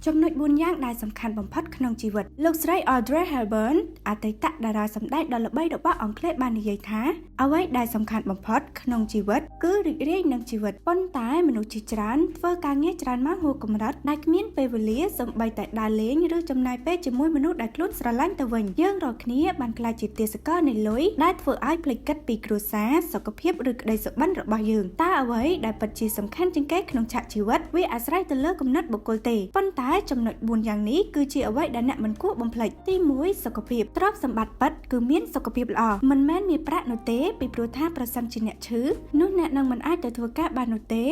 ចំណុច4យ៉ាងដែលសំខាន់បំផុតក្នុងជីវិតលោកស្រី Audrey Hepburn អតីតតារាសម្ដែងដ៏ល្បីរបស់អង់គ្លេសបាននិយាយថាអ្វីដែលសំខាន់បំផុតក្នុងជីវិតគឺរីករាយនឹងជីវិតប៉ុន្តែមនុស្សជាច្រើនធ្វើការងារច្រើនម៉ោងហួសកម្រិតដែលគ្មានពេលវេលាសូម្បីតែដើរលេងឬចំណាយពេលជាមួយមនុស្សដែលខ្លួនស្រឡាញ់ទៅវិញយើងរាល់គ្នាបានក្លាយជាទាសករនៃលុយដែលធ្វើឲ្យភ្លេចគិតពីគ្រួសារសុខភាពឬក្តីសុបិនរបស់យើងតើអ្វីដែលពិតជាសំខាន់ជាងគេក្នុងឆាកជីវិតវាអាស្រ័យទៅលើគំនិតបុគ្គលទេប៉ុន្តែចំណុច4យ៉ាងនេះគឺជាអ្វីដែលអ្នកមិនគួរបំភ្លេចទី1សុខភាពទ្រព្យសម្បត្តិពិតគឺមានសុខភាពល្អមិនមែនមានប្រាក់នោះទេពីព្រោះថាប្រសិនជាអ្នកឈឺនោះអ្នកនឹងមិនអាចទៅធ្វើការបាននោះទេ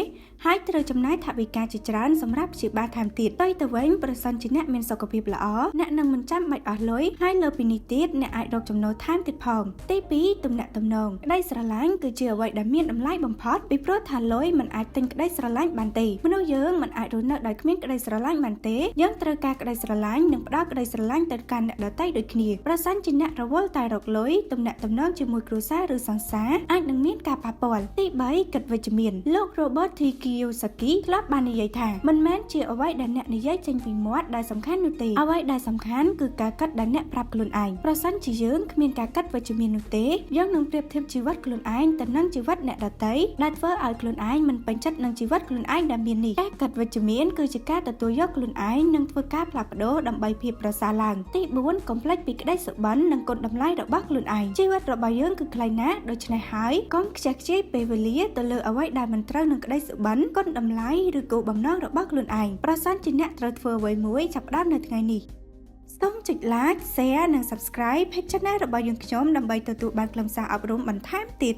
ហើយត្រូវចំណាយថវិកាជាច្រើនសម្រាប់ព្យាបាលថែមទៀតទៅវិញប្រសិនជាអ្នកមានសុខភាពល្អអ្នកនឹងមិនចាំបាច់អស់លុយហើយលើពីនេះទៀតអ្នកអាចរកចំណូលថែមទៀតផងទី2ទំនាក់ទំនងក្តីស្រឡាញ់គឺជាអ្វីដែលមានតម្លៃបំផុតពីព្រោះថាលុយមិនអាចទិញក្តីស្រឡាញ់បានទេមនុស្សយើងមិនអាចរស់នៅដោយគ្មានក្តីស្រឡាញ់បានទេយើងត្រូវការក្តីស្រឡាញ់និងផ្ដល់ក្តីស្រឡាញ់ទៅកាន់អ្នកដទៃដូចគ្នាប្រសិនជាអ្នករវល់តែរកលុយទំនាក់ទំនងជាមួយគ្រួសារឬសង្សារអាចនឹងមានការប៉ះពាល់ទី3គិតវិជ្ជមានលោក Robert T. Kiyosaki ធ្លាប់បាននិយាយថាមិនមែនជាអ្វីដែលអ្នកនិយាយចេញពីមាត់ដែលសំខាន់នោះទេអ្វីដែលសំខាន់គឺការគិតដែលអ្នកប្រាប់ខ្លួនឯងប្រសិនជាយើងគ្មានការគិតវិជ្ជមាននោះទេយើងនឹងប្រៀបធៀបជីវិតខ្លួនឯងទៅនឹងជីវិតអ្នកដទៃដែលធ្វើឲ្យខ្លួនឯងមិនពេញចិត្តនឹងជីវិតខ្លួនឯងដែលមាននេះការគិតវិជ្ជមានគឺជាការទទួលយកខ្លួនឯងនិងធ្វើការផ្លាស់ប្ដូរដើម្បីភាពប្រសើរឡើងទី4កុំភ្លេចពីក្តីសុបិននិងគុណតម្លៃរបស់ខ្លួនឯងជីវិតរបស់យើងគឺខ្លីណាស់ដូច្នេះហើយកុំខ្ជះខ្ជាយពេលវេលាទៅលើអ្វីដែលមិនត្រូវនឹងក្តីសុបិនគុណតម្លៃឬគោលបំណងរបស់ខ្លួនឯងប្រសិនជាអ្នកត្រូវធ្វើអ្វីមួយចាប់ផ្ដើមនៅថ្ងៃនេះសូមចុច like share និង subscribe page channel របស់យើងខ្ញុំដើម្បីទទួលបានខ្លឹមសារអប់រំបន្ថែមទៀត